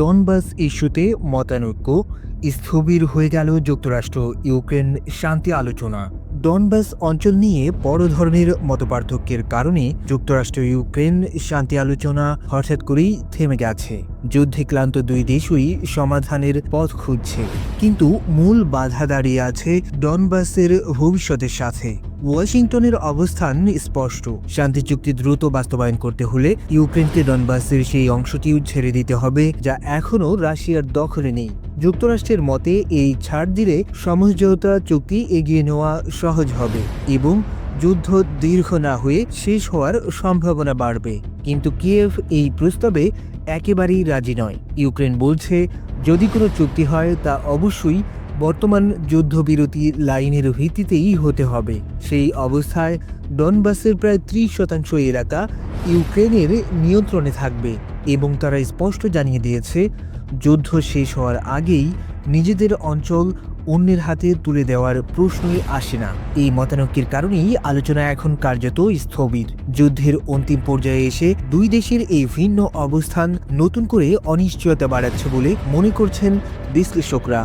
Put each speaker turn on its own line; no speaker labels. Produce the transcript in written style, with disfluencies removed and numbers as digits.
Donbas ইস্যুতে মতানৈক্য স্থবির হয়ে গেল যুক্তরাষ্ট্র ইউক্রেন শান্তি আলোচনা। ডনবাস অঞ্চল নিয়ে বড় ধরনের মতপার্থক্যের কারণে যুক্তরাষ্ট্র ইউক্রেন শান্তি আলোচনা হঠাৎ করেই থেমে গেছে। যুদ্ধে ক্লান্ত দুই দেশই সমাধানের পথ খুঁজছে, কিন্তু মূল বাধা দাঁড়িয়ে আছে ডনবাসের ভবিষ্যতের সাথে। ওয়াশিংটনের অবস্থান স্পষ্ট, শান্তি চুক্তি দ্রুত বাস্তবায়ন করতে হলে ইউক্রেনকে ডনবাসের সেই অংশটিও ছেড়ে দিতে হবে যা এখনও রাশিয়ার দখলে নেই। যুক্তরাষ্ট্রের মতে এই ছাড় দিলে সমঝোতা চুক্তি এগিয়ে নেওয়া সহজ হবে এবং যুদ্ধ দীর্ঘ না হয়ে শেষ হওয়ার সম্ভাবনা বাড়বে। কিন্তু কিয়েভ এই প্রস্তাবে একেবারেই রাজি নয়। ইউক্রেন বলছে, যদি কোনো চুক্তি হয় তা অবশ্যই বর্তমান যুদ্ধবিরতি লাইনের ভিত্তিতেই হতে হবে। সেই অবস্থায় ডনবাসের প্রায় 30% এলাকা ইউক্রেনের নিয়ন্ত্রণে থাকবে এবং তারা স্পষ্ট জানিয়ে দিয়েছে, যুদ্ধ শেষ হওয়ার আগেই নিজেদের অঞ্চল অন্যের হাতে তুলে দেওয়ার প্রশ্নই আসে না। এই মতানৈক্যের কারণেই আলোচনা এখন কার্যত স্থবির। যুদ্ধের অন্তিম পর্যায়ে এসে দুই দেশের এই ভিন্ন অবস্থান নতুন করে অনিশ্চয়তা বাড়াচ্ছে বলে মনে করছেন বিশ্লেষকরা।